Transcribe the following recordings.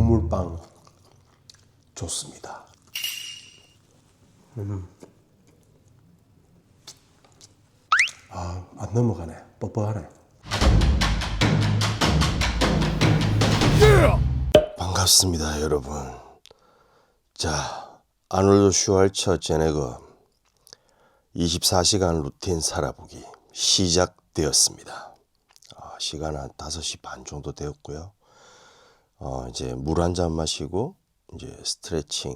곡물빵 좋습니다. 안 넘어가네. 뻑뻑하네. 반갑습니다, 여러분. 자, 아놀드 슈왈처제네거 24시간 루틴 살아보기 시작되었습니다. 시간은 한 5시 반 정도 되었고요. 이제 물 한 잔 마시고 이제 스트레칭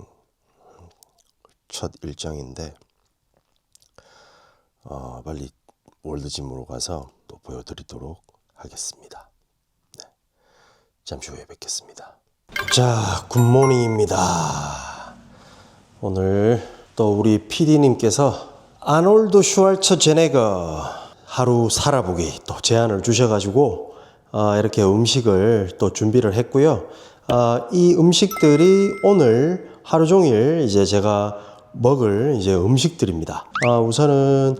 첫 일정인데 빨리 월드짐으로 가서 또 보여드리도록 하겠습니다. 네. 잠시 후에 뵙겠습니다. 자, 굿모닝입니다. 오늘 또 우리 PD님께서 아놀드 슈왈처제네거 하루 살아보기 또 제안을 주셔가지고 이렇게 음식을 또 준비를 했고요. 이 음식들이 오늘 하루 종일 이제 제가 먹을 이제 음식들입니다. 우선은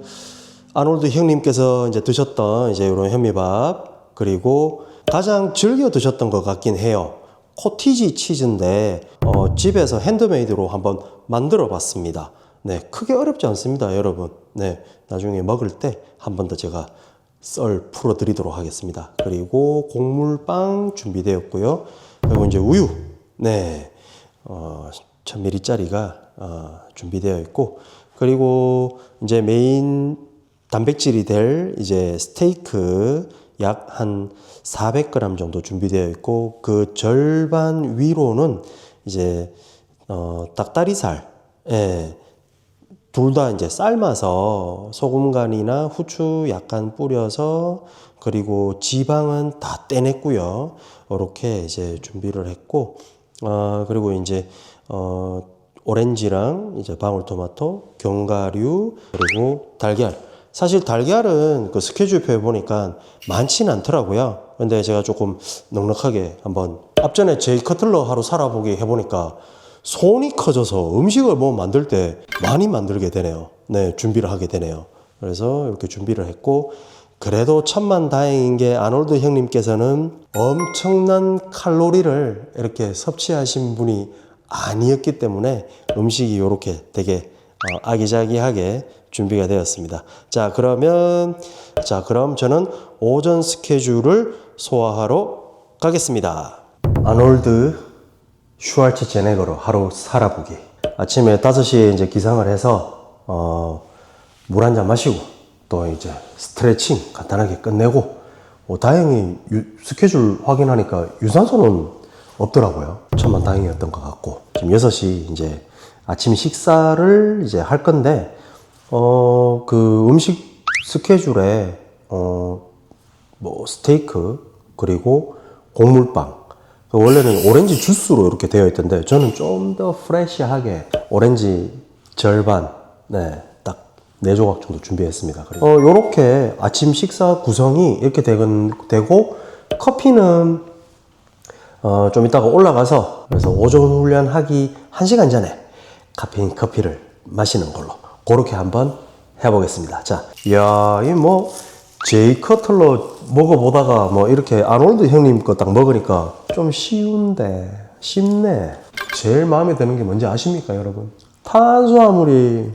아놀드 형님께서 이제 드셨던 이제 이런 현미밥, 그리고 가장 즐겨 드셨던 것 같긴 해요. 코티지 치즈인데 집에서 핸드메이드로 한번 만들어 봤습니다. 네, 크게 어렵지 않습니다, 여러분. 네, 나중에 먹을 때 한 번 더 제가 썰 풀어 드리도록 하겠습니다. 그리고 곡물빵 준비되었고요. 그리고 이제 우유, 네, 1000ml짜리가 준비되어 있고, 그리고 이제 메인 단백질이 될 이제 스테이크 약 한 400g 정도 준비되어 있고, 그 절반 위로는 이제 닭다리살, 예, 둘 다 이제 삶아서 소금 간이나 후추 약간 뿌려서, 그리고 지방은 다 떼냈고요. 이렇게 이제 준비를 했고, 그리고 이제 오렌지랑 이제 방울토마토, 견과류, 그리고 달걀. 사실 달걀은 그 스케줄표에 보니까 많지는 않더라고요. 근데 제가 조금 넉넉하게 한번, 앞전에 제이 커틀러 하루 살아보기 해보니까 손이 커져서 음식을 뭐 만들 때 많이 만들게 되네요. 네, 준비를 하게 되네요. 그래서 이렇게 준비를 했고, 그래도 천만다행인 게 아놀드 형님께서는 엄청난 칼로리를 이렇게 섭취하신 분이 아니었기 때문에 음식이 이렇게 되게 아기자기하게 준비가 되었습니다. 그럼 저는 오전 스케줄을 소화하러 가겠습니다. 아놀드 슈왈처제네거로 하루 살아보기. 아침에 5시에 이제 기상을 해서 물 한 잔 마시고 또 이제 스트레칭 간단하게 끝내고, 다행히 스케줄 확인하니까 유산소는 없더라고요. 천만다행이었던 것 같고, 지금 6시 이제 아침 식사를 이제 할 건데, 그 음식 스케줄에 뭐 스테이크, 그리고 곡물빵, 원래는 오렌지 주스로 이렇게 되어 있던데 저는 좀 더 프레시하게 오렌지 절반, 네, 딱 4조각 정도 준비했습니다. 그리고 요렇게 아침 식사 구성이 이렇게 되고, 커피는 좀 이따가 올라가서, 그래서 오전 훈련하기 1시간 전에 카페인 커피를 마시는 걸로 그렇게 한번 해보겠습니다. 자, 이야, 이 뭐 제이 커틀러 먹어보다가 뭐 이렇게 아놀드 형님 거 딱 먹으니까 좀 쉽네. 제일 마음에 드는 게 뭔지 아십니까, 여러분? 탄수화물이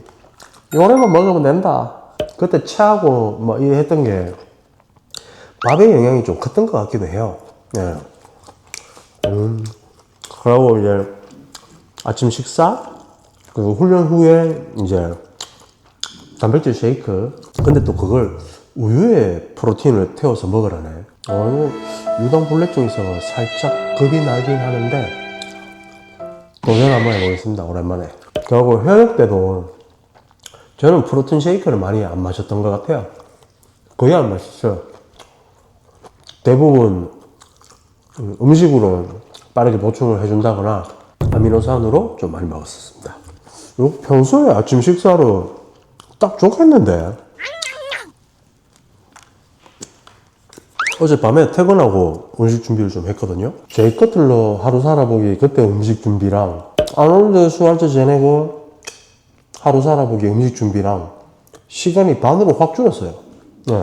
요래만 먹으면 된다. 그때 체하고 뭐 이 했던 게 밥의 영향이 좀 컸던 것 같기도 해요. 네. 그리고 이제 아침 식사, 그리고 훈련 후에 이제 단백질 쉐이크. 근데 또 그걸 우유에 프로틴을 태워서 먹으라네. 유당불내증이 있어서 살짝 겁이 나긴 하는데 도전 한번 해보겠습니다, 오랜만에. 그리고 현역 때도 저는 프로틴 쉐이크를 많이 안 마셨던 것 같아요. 거의 안 마셨어요. 대부분 음식으로 빠르게 보충을 해준다거나 아미노산으로 좀 많이 먹었었습니다. 평소에 아침 식사로 딱 좋겠는데. 어젯밤에 퇴근하고 음식 준비를 좀 했거든요. 제이 커틀러 하루 살아보기 그때 음식 준비랑 아놀드 슈왈처제네거 하루 살아보기 음식 준비랑 시간이 반으로 확 줄었어요. 네.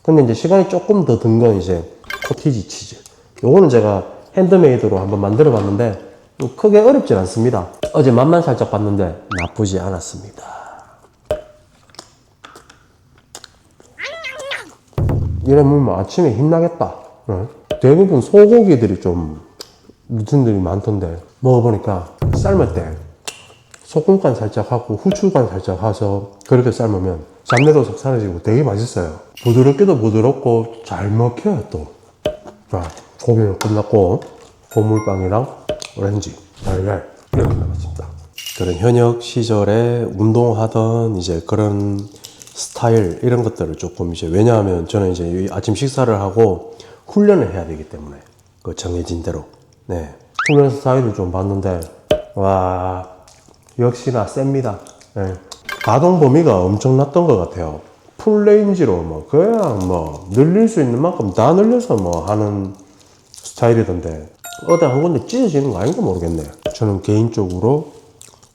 근데 이제 시간이 조금 더 든 건 이제 코티지 치즈. 요거는 제가 핸드메이드로 한번 만들어 봤는데 크게 어렵진 않습니다. 어제 맛만 살짝 봤는데 나쁘지 않았습니다. 이러면 뭐 아침에 힘나겠다. 대부분 소고기들이 좀 루틴들이 많던데 먹어보니까 삶을 때 소금간 살짝 하고 후추간 살짝 해서 그렇게 삶으면 잡내도 싹 사라지고 되게 맛있어요. 부드럽기도 부드럽고 잘 먹혀요 또. 자, 고기는 끝났고 고물빵이랑 오렌지, 달걀 이렇게 남았습니다. 그런 현역 시절에 운동하던 이제 그런 스타일 이런 것들을 조금 이제 왜냐하면 저는 이제 아침 식사를 하고 훈련을 해야 되기 때문에 그 정해진 대로 네 훈련 스타일을 좀 봤는데 와 역시나 셉니다. 네. 가동 범위가 엄청났던 것 같아요. 풀레인지로 뭐 그냥 뭐 늘릴 수 있는 만큼 다 늘려서 뭐 하는 스타일이던데 어디 한 군데 찢어지는 거 아닌가 모르겠네. 저는 개인적으로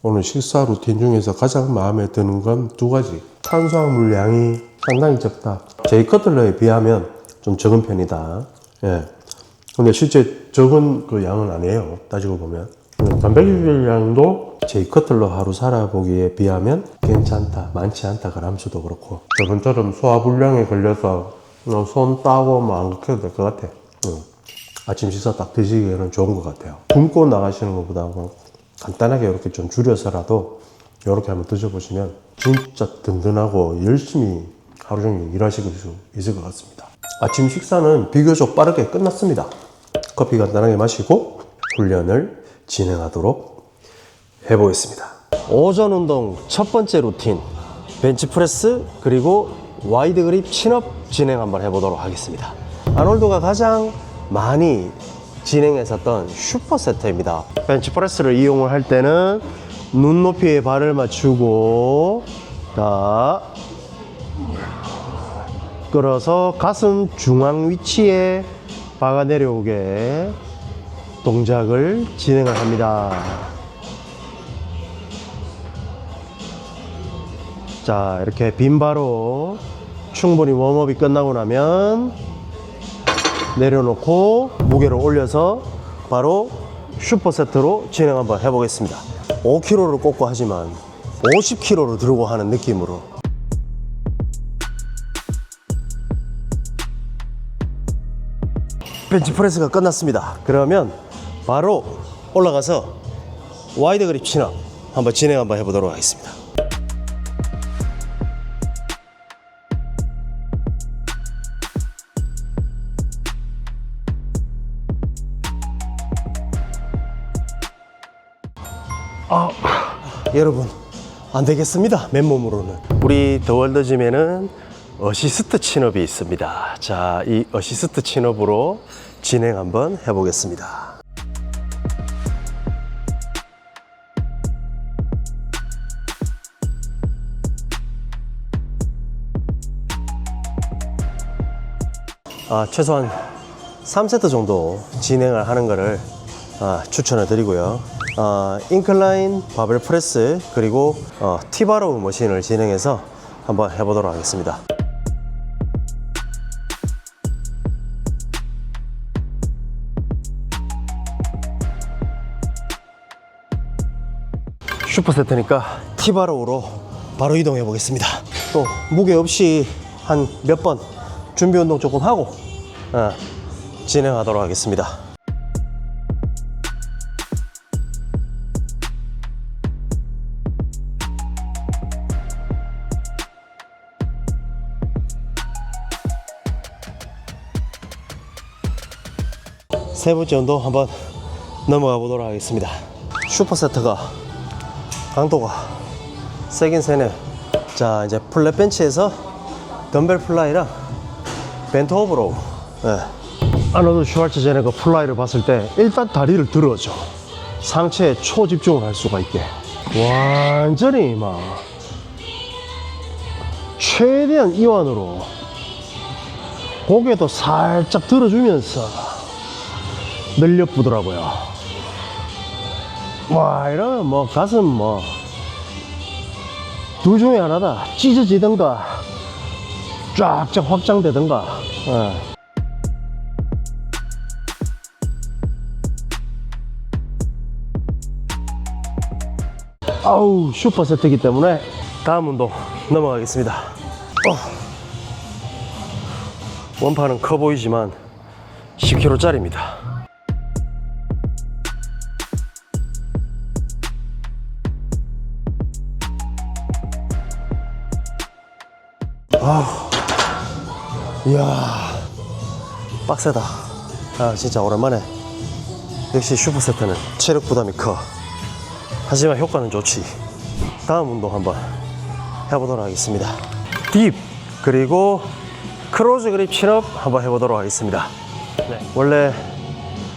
오늘 식사 루틴 중에서 가장 마음에 드는 건 두 가지. 탄수화물 양이 상당히 적다. 제이 커틀러에 비하면 좀 적은 편이다. 예. 근데 실제 적은 그 양은 아니에요. 따지고 보면. 단백질 양도 제이 커틀러 하루 살아보기에 비하면 괜찮다. 많지 않다. 그람수도 그렇고. 저번처럼 소화불량에 걸려서 손 따고 뭐 안 그래도 될 것 같아. 아침 식사 딱 드시기에는 좋은 것 같아요. 굶고 나가시는 것보다 간단하게 이렇게 좀 줄여서라도 이렇게 한번 드셔보시면 진짜 든든하고 열심히 하루 종일 일하실 수 있을 것 같습니다. 아침 식사는 비교적 빠르게 끝났습니다. 커피 간단하게 마시고 훈련을 진행하도록 해보겠습니다. 오전 운동 첫 번째 루틴 벤치프레스 그리고 와이드 그립 친업 진행 한번 해보도록 하겠습니다. 아놀드가 가장 많이 진행했었던 슈퍼세트입니다. 벤치프레스를 이용을 할 때는 눈높이에 발을 맞추고 자 끌어서 가슴 중앙 위치에 박아 내려오게 동작을 진행을 합니다. 자 이렇게 빈바로 충분히 웜업이 끝나고 나면 내려놓고 무게를 올려서 바로 슈퍼세트로 진행 한번 해보겠습니다. 5kg를 꽂고 하지만 50kg를 들고 하는 느낌으로 벤치프레스가 끝났습니다. 그러면 바로 올라가서 와이드 그립 친업 한번 진행 한번 해보도록 하겠습니다. 여러분 안 되겠습니다. 맨몸으로는. 우리 더월드짐에는 어시스트 친업이 있습니다. 자, 이 어시스트 친업으로 진행 한번 해보겠습니다. 최소한 3세트 정도 진행을 하는 것을 추천을 드리고요. 인클라인 바벨 프레스 그리고 티바로우 머신을 진행해서 한번 해보도록 하겠습니다. 슈퍼세트니까 티바로우로 바로 이동해 보겠습니다. 또 무게 없이 한 몇 번 준비 운동 조금 하고 진행하도록 하겠습니다. 세 번째 운동 한번 넘어가 보도록 하겠습니다. 슈퍼세트가 강도가 세긴 세네. 자 이제 플랫 벤치에서 덤벨 플라이랑 벤트 오버로 아노드 슈왈츠제네거 플라이를 봤을 때 일단 다리를 들어줘. 상체에 초집중을 할 수가 있게 완전히 막 최대한 이완으로 고개도 살짝 들어주면서 늘려보더라고요. 와 이러면 뭐 가슴 뭐 둘 중에 하나다. 찢어지든가 쫙쫙 확장되든가. 아우, 슈퍼 세트이기 때문에 다음 운동 넘어가겠습니다. 원판은 커 보이지만 10kg 짜리입니다. 이야, 빡세다. 진짜 오랜만에. 역시 슈퍼세트는 체력 부담이 커. 하지만 효과는 좋지. 다음 운동 한번 해보도록 하겠습니다. 딥 그리고 크로즈 그립 친업 한번 해보도록 하겠습니다. 원래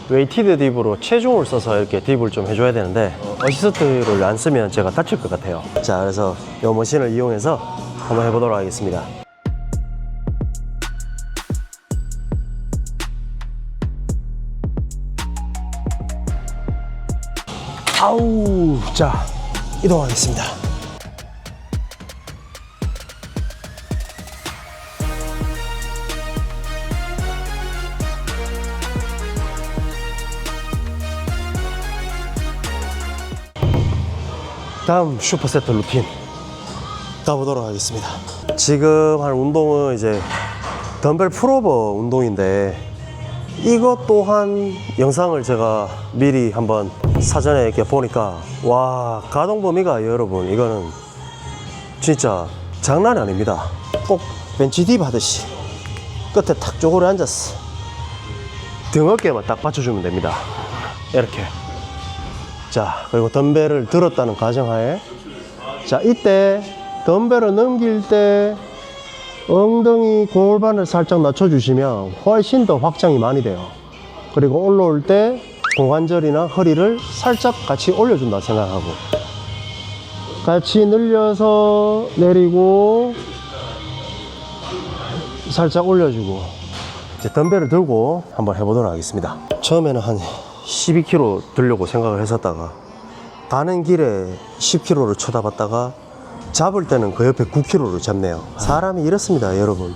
웨이티드 딥으로 체중을 써서 이렇게 딥을 좀 해줘야 되는데 어시스트를 안 쓰면 제가 다칠 것 같아요. 자, 그래서 이 머신을 이용해서 한번 해보도록 하겠습니다. 아우, 자, 이동하겠습니다. 다음 슈퍼세트 루틴 가보도록 하겠습니다. 지금 할 운동은 이제 덤벨 풀오버 운동인데 이것 또한 영상을 제가 미리 한번 사전에 이렇게 보니까 와, 가동 범위가 여러분 이거는 진짜 장난이 아닙니다. 꼭 벤치 딥 하듯이 끝에 탁 쪼그려 앉았어. 등 어깨만 딱 받쳐주면 됩니다. 이렇게. 자, 그리고 덤벨을 들었다는 가정하에, 자, 이때 덤벨을 넘길 때 엉덩이 골반을 살짝 낮춰주시면 훨씬 더 확장이 많이 돼요. 그리고 올라올 때 고관절이나 허리를 살짝 같이 올려준다 생각하고 같이 늘려서 내리고 살짝 올려주고 이제 덤벨을 들고 한번 해보도록 하겠습니다. 처음에는 한 12kg 들려고 생각을 했었다가 가는 길에 10kg를 쳐다봤다가 잡을 때는 그 옆에 9kg를 잡네요. 사람이 이렇습니다, 여러분.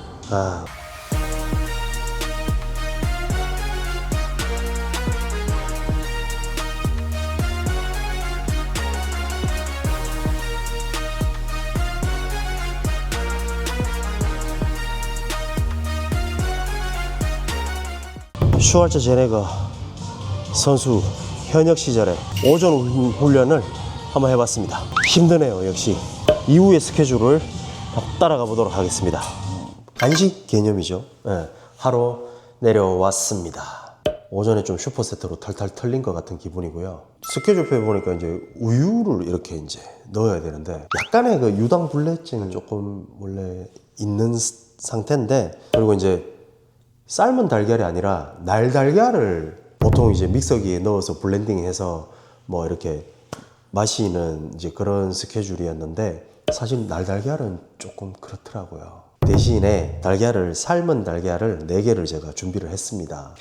슈왈츠제네거 선수 현역 시절에 오전 훈련을 한번 해봤습니다. 힘드네요, 역시. 이후의 스케줄을 따라가 보도록 하겠습니다. 간식 개념이죠. 하러 내려왔습니다. 오전에 좀 슈퍼세트로 털털 털린 것 같은 기분이고요. 스케줄표에 보니까 이제 우유를 이렇게 이제 넣어야 되는데 약간의 그 유당 불내증은 조금 원래 있는 상태인데, 그리고 이제 삶은 달걀이 아니라 날달걀을 보통 이제 믹서기에 넣어서 블렌딩해서 뭐 이렇게 마시는 이제 그런 스케줄이었는데 사실 날달걀은 조금 그렇더라고요. 대신에 달걀을, 삶은 달걀을 4개를 제가 준비를 했습니다.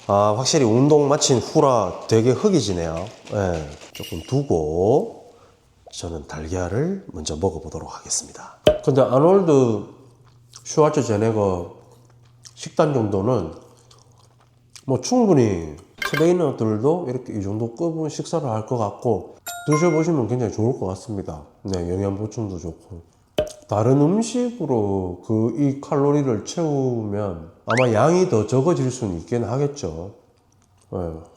확실히 운동 마친 후라 되게 허기지네요. 조금 두고 저는 달걀을 먼저 먹어보도록 하겠습니다. 근데 아놀드 슈왈츠제네거 식단 정도는 뭐 충분히 트레이너들도 이렇게 이 정도 급은 식사를 할 것 같고 드셔보시면 굉장히 좋을 것 같습니다. 네, 영양 보충도 좋고 다른 음식으로 이 칼로리를 채우면 아마 양이 더 적어질 수는 있긴 하겠죠.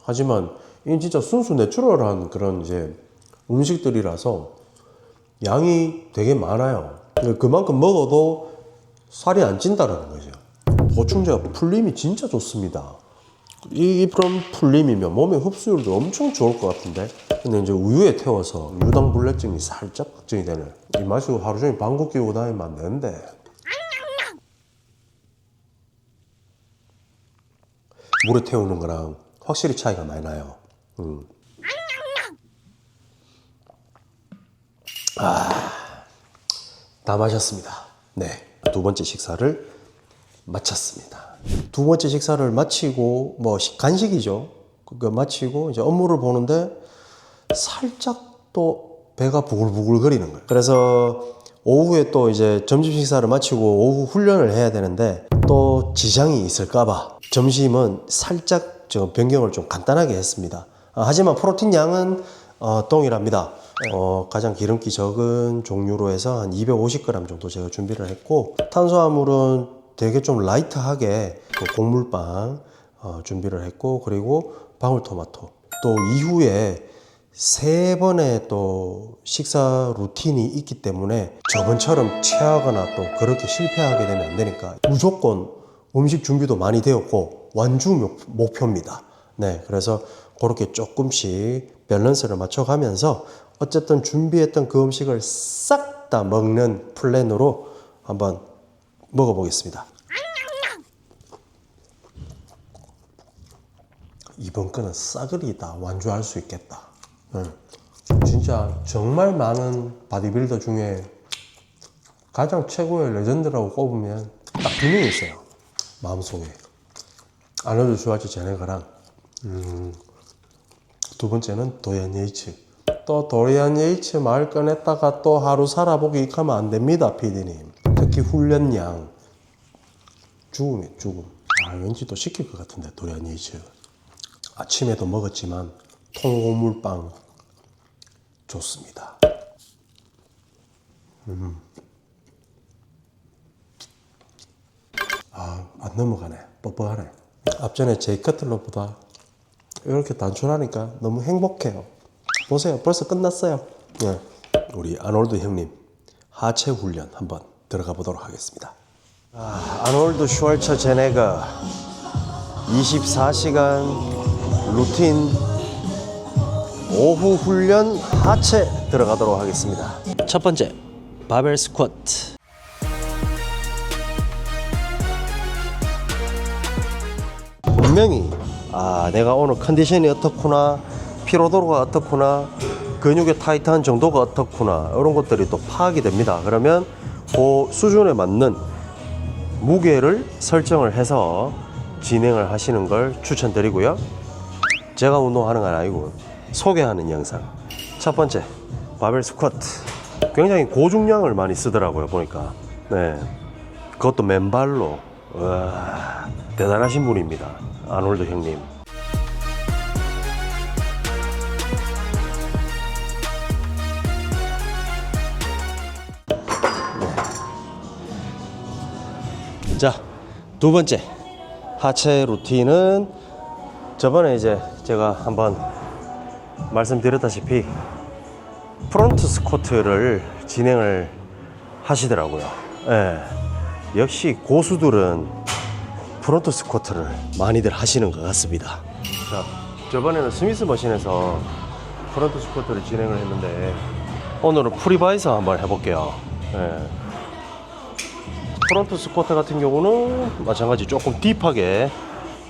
하지만 이 진짜 순수 내추럴한 그런 이제 음식들이라서 양이 되게 많아요. 그만큼 먹어도 살이 안 찐다라는 거죠. 보충제가 풀림이 진짜 좋습니다. 그런 풀림이면 몸의 흡수율도 엄청 좋을 것 같은데, 근데 이제 우유에 태워서 유당 불내증이 살짝 걱정이 되네. 이 마시고 하루 종일 방귀 끼고 다니면 안 되는데. 물에 태우는 거랑 확실히 차이가 많이 나요. 다 마셨습니다. 네, 두 번째 식사를 마쳤습니다. 두 번째 식사를 마치고 뭐 간식이죠. 그거 마치고 이제 업무를 보는데 살짝 또 배가 부글부글 거리는 거예요. 그래서 오후에 또 이제 점심 식사를 마치고 오후 훈련을 해야 되는데 또 지장이 있을까봐 점심은 살짝 저 변경을 좀 간단하게 했습니다. 하지만 프로틴 양은 동일합니다. 가장 기름기 적은 종류로 해서 한 250g 정도 제가 준비를 했고, 탄수화물은 되게 좀 라이트하게 곡물빵 준비를 했고, 그리고 방울토마토. 또 이후에 3번의 또 식사 루틴이 있기 때문에 저번처럼 체하거나 또 그렇게 실패하게 되면 안 되니까 무조건 음식 준비도 많이 되었고 완주 목표입니다. 네, 그래서 그렇게 조금씩 밸런스를 맞춰가면서 어쨌든 준비했던 그 음식을 싹 다 먹는 플랜으로 한번 먹어보겠습니다. 이번 거는 싸그리 다 완주할 수 있겠다. 진짜 정말 많은 바디빌더 중에 가장 최고의 레전드라고 꼽으면 딱 2명이 있어요. 마음속에. 아놀드 슈왈츠제네거랑 두 번째는 도리안 예이츠. 또 도리안 예이츠 말 꺼냈다가 또 하루 살아보기 하면 안 됩니다, PD님. 특히 훈련량 죽음이에요, 죽음. 왠지 또 시킬 것 같은데, 도리안 예이츠. 아침에도 먹었지만 통고물빵 좋습니다. 안 넘어가네. 뻑뻑하네. 앞전에 제이커틀러보다 이렇게 단순하니까 너무 행복해요. 보세요, 벌써 끝났어요. 네. 우리 아놀드 형님 하체 훈련 한번 들어가 보도록 하겠습니다. 아놀드 슈왈츠제네거 24시간 루틴 오후 훈련 하체 들어가도록 하겠습니다. 첫 번째, 바벨 스쿼트. 분명히 내가 오늘 컨디션이 어떻구나, 피로도가 어떻구나, 근육의 타이트한 정도가 어떻구나, 이런 것들이 또 파악이 됩니다. 그러면 그 수준에 맞는 무게를 설정을 해서 진행을 하시는 걸 추천드리고요. 제가 운동하는 건 아니고 소개하는 영상. 첫 번째, 바벨 스쿼트. 굉장히 고중량을 많이 쓰더라고요, 보니까. 네, 그것도 맨발로. 우와, 대단하신 분입니다, 아놀드 형님. 자, 두 번째 하체 루틴은 저번에 이제 제가 한번 말씀드렸다시피 프론트 스쿼트를 진행을 하시더라고요. 예. 역시 고수들은 프론트 스쿼트를 많이들 하시는 것 같습니다. 자, 저번에는 스미스 머신에서 프론트 스쿼트를 진행을 했는데 오늘은 프리바이서 한번 해볼게요. 예. 프론트 스쿼트 같은 경우는 마찬가지 조금 딥하게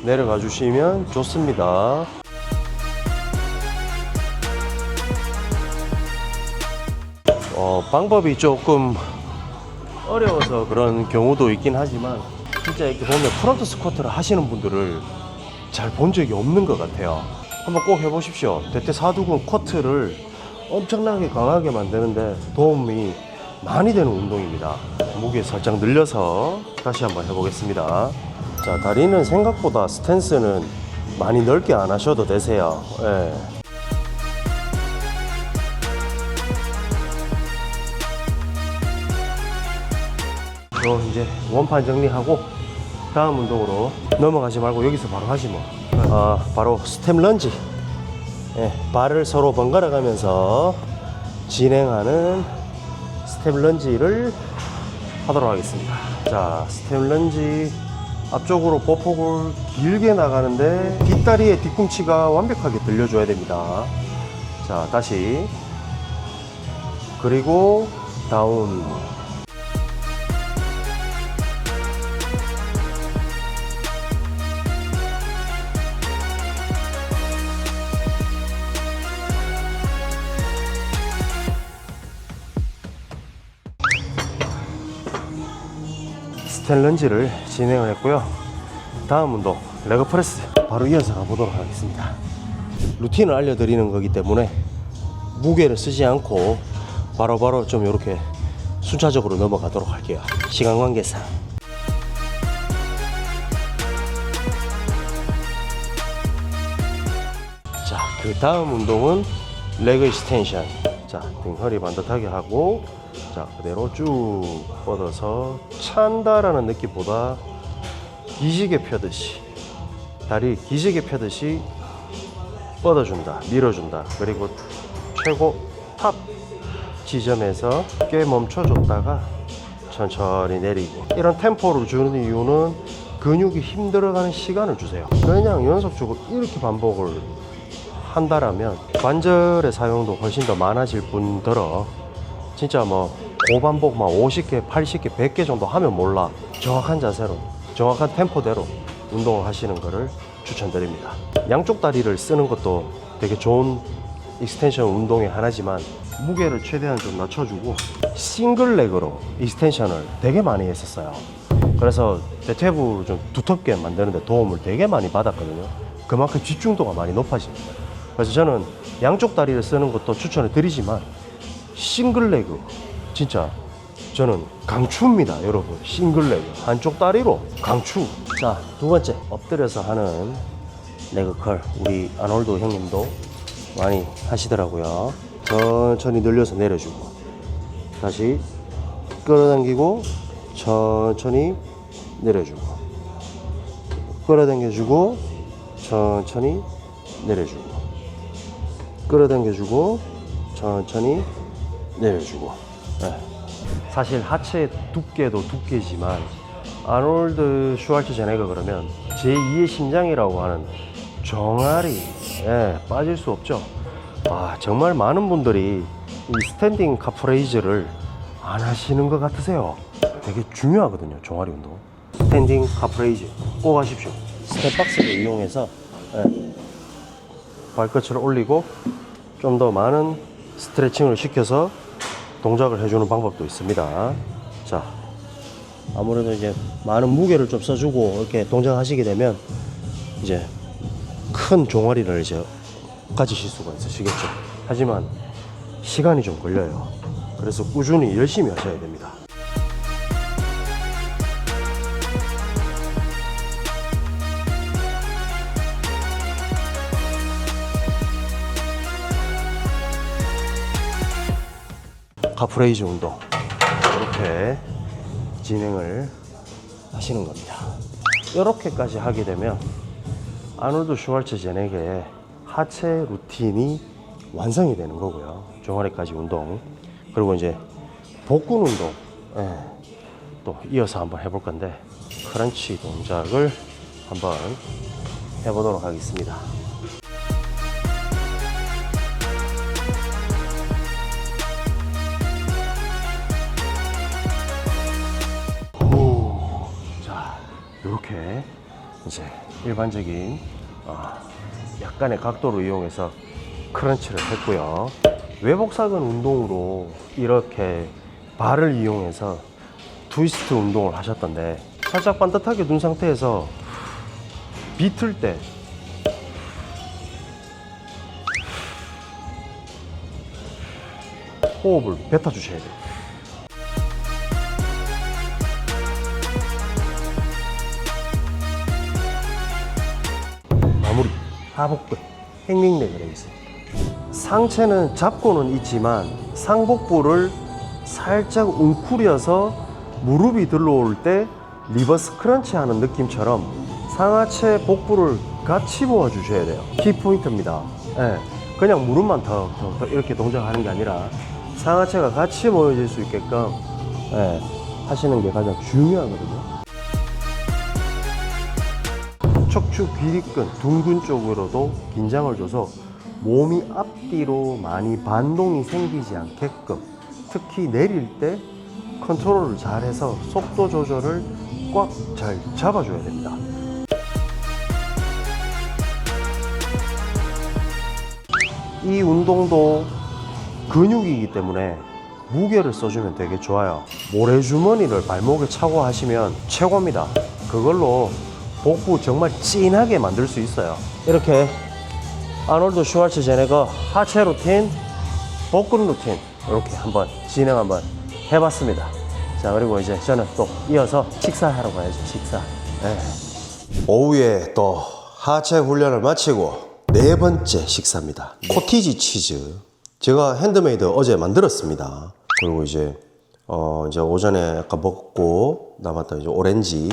내려가 주시면 좋습니다. 방법이 조금 어려워서 그런 경우도 있긴 하지만 진짜 이렇게 보면 프론트 스쿼트를 하시는 분들을 잘 본 적이 없는 것 같아요. 한번 꼭 해보십시오. 대퇴 사두근 쿼트를 엄청나게 강하게 만드는데 도움이 많이 되는 운동입니다. 무게 살짝 늘려서 다시 한번 해보겠습니다. 자, 다리는 생각보다 스탠스는 많이 넓게 안 하셔도 되세요. 예. 이제 원판 정리하고 다음 운동으로 넘어가지 말고 여기서 바로 하지 뭐. 바로 스텝 런지. 예, 발을 서로 번갈아 가면서 진행하는 스텝 런지를 하도록 하겠습니다. 자, 스텝 런지 앞쪽으로 보폭을 길게 나가는데 뒷다리의 뒤꿈치가 완벽하게 들려줘야 됩니다. 자, 다시. 그리고 다운. 스텝 런지를 진행을 했고요. 다음 운동 레그 프레스 바로 이어서 가보도록 하겠습니다. 루틴을 알려드리는 거기 때문에 무게를 쓰지 않고 바로바로 좀 이렇게 순차적으로 넘어가도록 할게요. 시간 관계상. 자, 그 다음 운동은 레그 익스텐션. 자, 등 허리 반듯하게 하고, 자, 그대로 쭉 뻗어서 찬다라는 느낌보다 기지개 펴듯이, 다리 기지개 펴듯이 뻗어준다, 밀어준다. 그리고 최고 탑 지점에서 꽤 멈춰줬다가 천천히 내리고. 이런 템포를 주는 이유는 근육이 힘들어가는 시간을 주세요. 그냥 연속적으로 이렇게 반복을 한다라면 관절의 사용도 훨씬 더 많아질 뿐더러 진짜 뭐 고반복 막 50개, 80개, 100개 정도 하면 몰라. 정확한 자세로, 정확한 템포대로 운동을 하시는 것을 추천드립니다. 양쪽 다리를 쓰는 것도 되게 좋은 익스텐션 운동의 하나지만 무게를 최대한 좀 낮춰주고 싱글 레그로 익스텐션을 되게 많이 했었어요. 그래서 대퇴부를 좀 두텁게 만드는 데 도움을 되게 많이 받았거든요. 그만큼 집중도가 많이 높아집니다. 그래서 저는 양쪽 다리를 쓰는 것도 추천을 드리지만 싱글 레그 진짜 저는 강추입니다. 여러분, 싱글 레그 한쪽 다리로 강추. 자, 두 번째 엎드려서 하는 레그 컬. 우리 아놀드 형님도 많이 하시더라고요. 천천히 늘려서 내려주고 다시 끌어당기고 천천히 내려주고 끌어당겨주고 천천히 내려주고 끌어당겨주고 천천히 내려주고. 네. 사실 하체 두께도 두께지만 아놀드 슈왈츠제네거 그러면 제2의 심장이라고 하는 정아리 빠질 수 없죠. 정말 많은 분들이 이 스탠딩 카프레이즈를 안 하시는 것 같으세요. 되게 중요하거든요, 종아리 운동. 스탠딩 카프레이즈 꼭 하십시오. 스텝박스를 이용해서 발끝을 올리고 좀 더 많은 스트레칭을 시켜서 동작을 해주는 방법도 있습니다. 자, 아무래도 이제 많은 무게를 좀 써주고 이렇게 동작하시게 되면 이제 큰 종아리를 이제 가지실 수가 있으시겠죠. 하지만 시간이 좀 걸려요. 그래서 꾸준히 열심히 하셔야 됩니다. 카프레이즈 운동 이렇게 진행을 하시는 겁니다. 이렇게까지 하게 되면 아놀드 슈왈츠제네거의 하체 루틴이 완성이 되는 거고요. 종아리까지 운동. 그리고 이제 복근 운동 또 이어서 한번 해볼 건데 크런치 동작을 한번 해보도록 하겠습니다. 자, 이렇게 이제 일반적인 약간의 각도를 이용해서 크런치를 했고요. 외복사근 운동으로 이렇게 발을 이용해서 트위스트 운동을 하셨던데 살짝 반듯하게 둔 상태에서 비틀 때 호흡을 뱉어주셔야 돼요. 마무리 하복근 행링레그를 있습니다. 상체는 잡고는 있지만 상복부를 살짝 웅크려서 무릎이 들어올 때 리버스 크런치 하는 느낌처럼 상하체 복부를 같이 모아주셔야 돼요. 키포인트입니다. 그냥 무릎만 더 이렇게 동작하는 게 아니라 상하체가 같이 모여질 수 있게끔 하시는 게 가장 중요하거든요. 척추 귀리근, 둔근 쪽으로도 긴장을 줘서 몸이 앞뒤로 많이 반동이 생기지 않게끔, 특히 내릴 때 컨트롤을 잘해서 속도 조절을 꽉 잘 잡아줘야 됩니다. 이 운동도 근육이기 때문에 무게를 써주면 되게 좋아요. 모래주머니를 발목에 차고 하시면 최고입니다. 그걸로 복부 정말 찐하게 만들 수 있어요. 이렇게 아놀드 슈왈츠제네거 하체 루틴, 복근 루틴 이렇게 한번 진행 한번 해봤습니다. 자, 그리고 이제 저는 또 이어서 식사하러 가야죠. 식사. 오후에 또 하체 훈련을 마치고 네 번째 식사입니다. 코티지 치즈 제가 핸드메이드 어제 만들었습니다. 그리고 이제 이제 오전에 아까 먹고 남았던 이제 오렌지,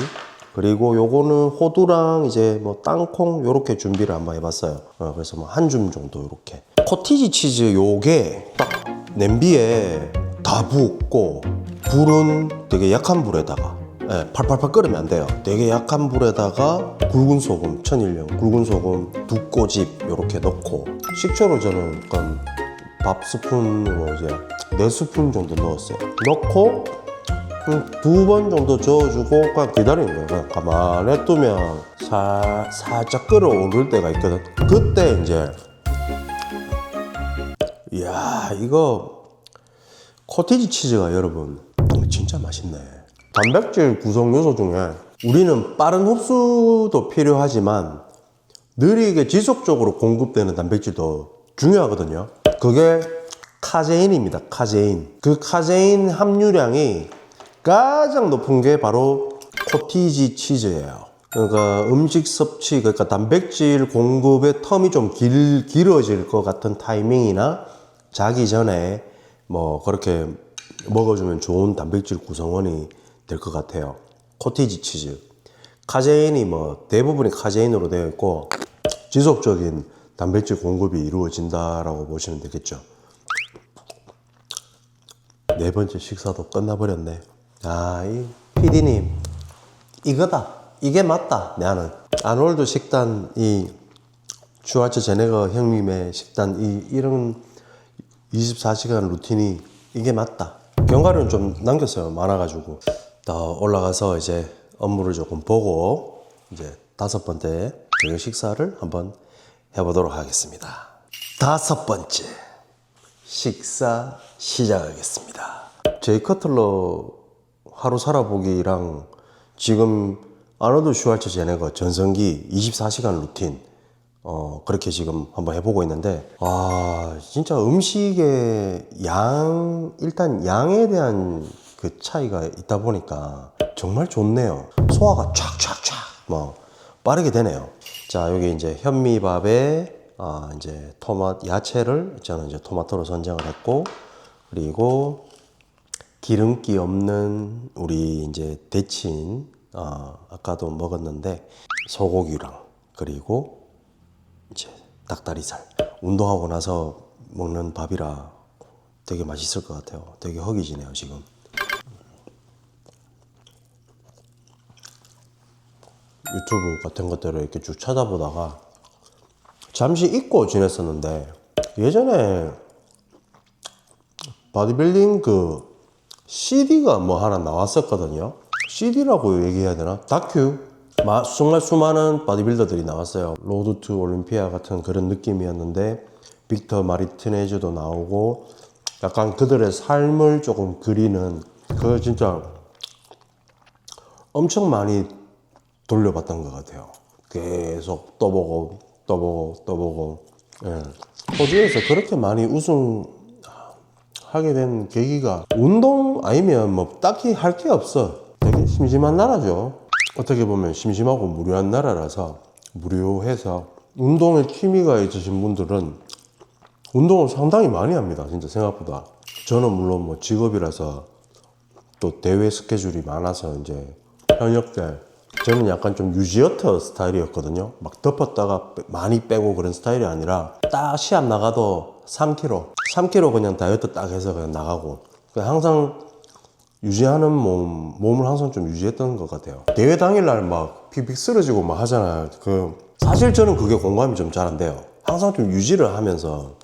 그리고 요거는 호두랑 이제 뭐 땅콩 요렇게 준비를 한번 해봤어요. 그래서 뭐 한 줌 정도 요렇게. 코티지 치즈 요게 딱 냄비에 다 부었고, 불은 되게 약한 불에다가, 팔팔팔 끓으면 안 돼요. 되게 약한 불에다가 굵은 소금, 천일염 굵은 소금 2꼬집 요렇게 넣고, 식초로 저는 약간 밥 스푼으로 이제 4스푼 정도 넣었어요. 넣고 2번 정도 저어주고 그냥 기다리는 거예요. 그냥 가만히 냅두면 살짝 끓어오를 때가 있거든. 그때 이제 이야, 이거 코티지 치즈가 여러분 진짜 맛있네. 단백질 구성 요소 중에 우리는 빠른 흡수도 필요하지만 느리게 지속적으로 공급되는 단백질도 중요하거든요. 그게 카제인입니다. 카제인. 그 카제인 함유량이 가장 높은 게 바로 코티지 치즈예요. 그러니까 음식 섭취, 그러니까 단백질 공급의 텀이 좀 길어질 것 같은 타이밍이나 자기 전에 뭐 그렇게 먹어주면 좋은 단백질 구성원이 될 것 같아요. 코티지 치즈. 카제인이 뭐 대부분이 카제인으로 되어 있고 지속적인 단백질 공급이 이루어진다라고 보시면 되겠죠. 4번째 식사도 끝나버렸네. 아, 이 PD님 이거다. 이게 맞다. 나는 아놀드 식단, 이 슈왈츠제네거 형님의 식단, 이런 24시간 루틴이 이게 맞다. 견과류는 좀 남겼어요. 많아가지고. 더 올라가서 이제 업무를 조금 보고 이제 5번째 저녁 식사를 한번 해보도록 하겠습니다. 5번째 식사 시작하겠습니다. 제이 커틀러 하루 살아보기랑 지금 아놀드 슈왈츠제네거 전성기 24시간 루틴 그렇게 지금 한번 해보고 있는데, 진짜 음식의 일단 양에 대한 그 차이가 있다 보니까 정말 좋네요. 소화가 촥촥촥 뭐 빠르게 되네요. 자, 여기 이제 현미밥에 이제 야채를 저는 이제 토마토로 선정을 했고, 그리고 기름기 없는 우리 이제 데친 아까도 먹었는데 소고기랑, 그리고 이제 닭다리살. 운동하고 나서 먹는 밥이라 되게 맛있을 것 같아요. 되게 허기지네요 지금. 유튜브 같은 것들을 이렇게 쭉 찾아보다가 잠시 잊고 지냈었는데, 예전에 바디빌딩 그 CD가 뭐 하나 나왔었거든요. CD라고 얘기해야 되나? 다큐. 정말 수많은 바디빌더들이 나왔어요. 로드 투 올림피아 같은 그런 느낌이었는데, 빅터 마르티네즈도 나오고 약간 그들의 삶을 조금 그리는, 그 진짜 엄청 많이 돌려봤던 것 같아요. 계속 떠보고. 예. 호주에서 그렇게 많이 우승하게 된 계기가, 운동 아니면 뭐 딱히 할 게 없어. 되게 심심한 나라죠. 어떻게 보면 심심하고 무료한 나라라서, 무료해서 운동에 취미가 있으신 분들은 운동을 상당히 많이 합니다. 진짜 생각보다. 저는 물론 뭐 직업이라서 또 대회 스케줄이 많아서 이제 현역 때 저는 약간 좀 유지어터 스타일이었거든요. 막 덮었다가 많이 빼고 그런 스타일이 아니라 딱 시합 나가도 3kg 그냥 다이어트 딱 해서 그냥 나가고, 항상 유지하는 몸을 항상 좀 유지했던 것 같아요. 대회 당일날 막 픽픽 쓰러지고 막 하잖아요. 사실 저는 그게 공감이 좀 잘 안 돼요. 항상 좀 유지를 하면서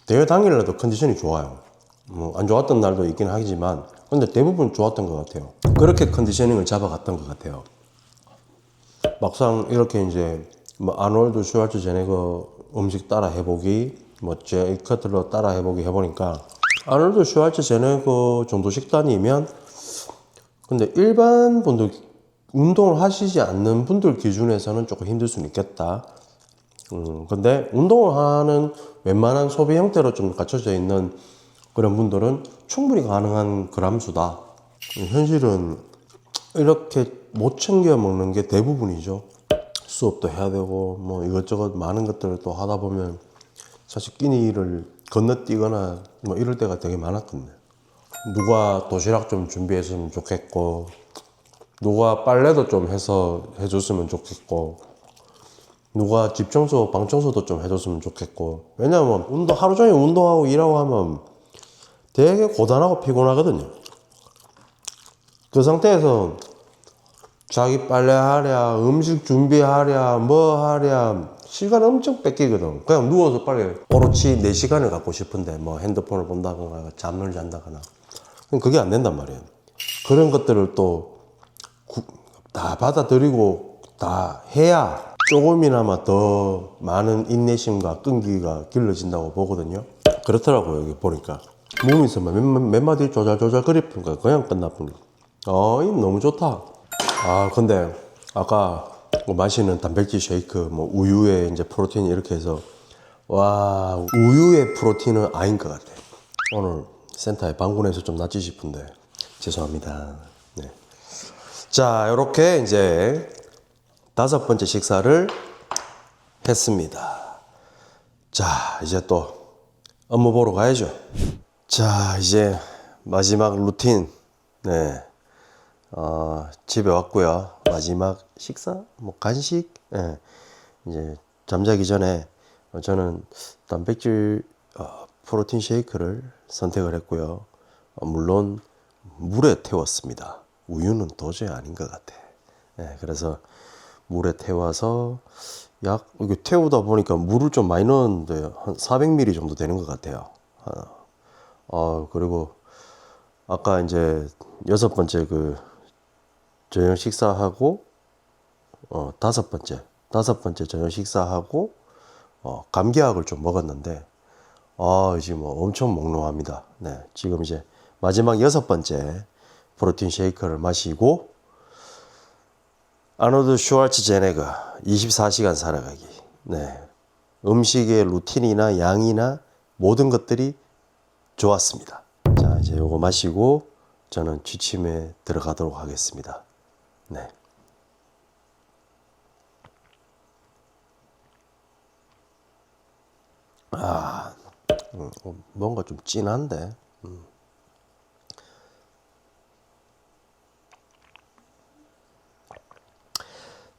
대회 당일날도 컨디션이 좋아요. 안 좋았던 날도 있긴 하지만 근데 대부분 좋았던 것 같아요. 그렇게 컨디셔닝을 잡아갔던 것 같아요. 막상 이렇게 이제 뭐 아놀드 슈왈츠제네거 음식 따라 해보기, 뭐 제이 커틀러 따라 해보기 해보니까, 아놀드 슈왈츠제네거 정도 식단이면, 근데 일반 분들, 운동을 하시지 않는 분들 기준에서는 조금 힘들 수는 있겠다. 근데 운동을 하는 웬만한 소비 형태로 좀 갖춰져 있는 그런 분들은 충분히 가능한 그람수다. 현실은 이렇게 못 챙겨 먹는 게 대부분이죠. 수업도 해야 되고 뭐 이것저것 많은 것들을 또 하다 보면 사실 끼니를 건너뛰거나 뭐 이럴 때가 되게 많았거든요. 누가 도시락 좀 준비했으면 좋겠고, 누가 빨래도 좀 해서 해줬으면 좋겠고, 누가 집 청소, 방 청소도 좀 해줬으면 좋겠고. 왜냐면 하루 종일 운동하고 일하고 하면 되게 고단하고 피곤하거든요. 그 상태에서 자기 빨래하랴, 음식 준비하랴, 뭐 하랴, 시간 엄청 뺏기거든. 그냥 누워서 빨리 오롯이 내 시간을 갖고 싶은데, 뭐 핸드폰을 본다거나, 잠을 잔다거나. 그게 안 된단 말이에요. 그런 것들을 또 다 받아들이고 다 해야 조금이나마 더 많은 인내심과 끈기가 길러진다고 보거든요. 그렇더라고요, 여기 보니까. 몸에서 몇 마디 조잘조잘 그리니까 그냥 끝나버려. 이 너무 좋다. 근데 아까 뭐 마시는 단백질 쉐이크, 뭐 우유에 이제 프로틴 이렇게 해서, 와, 우유의 프로틴은 아닌 것 같아. 오늘 센터에 방문해서 좀 낫지 싶은데 죄송합니다. 네. 자, 이렇게 이제 5번째 식사를 했습니다. 자, 이제 또 업무 보러 가야죠. 자, 이제 마지막 루틴. 네. 집에 왔고요. 마지막 식사, 뭐 간식. 네. 이제 잠자기 전에 저는 단백질 프로틴 쉐이크를 선택을 했고요. 물론 물에 태웠습니다. 우유는 도저히 아닌 것 같아. 네, 그래서 물에 태워서 이게 태우다 보니까 물을 좀 많이 넣었는데 한 400ml 정도 되는 것 같아요. 그리고 아까 이제 6번째 그 저녁 식사하고 5번째 저녁 식사하고 감기약을 좀 먹었는데 지금 뭐 엄청 몽롱합니다. 네, 지금 이제 마지막 6번째 프로틴 쉐이크를 마시고 아놀드 슈왈츠제네거 24시간 살아가기. 네, 음식의 루틴이나 양이나 모든 것들이 좋았습니다. 자, 이제 요거 마시고 저는 취침에 들어가도록 하겠습니다. 네. 뭔가 좀 진한데.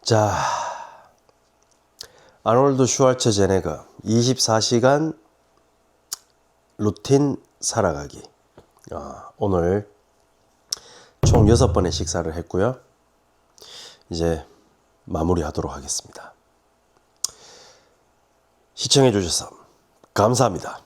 자, 아놀드 슈왈츠제네거 24시간 루틴 살아가기. 오늘 총 6번의 식사를 했고요. 이제 마무리하도록 하겠습니다. 시청해 주셔서 감사합니다.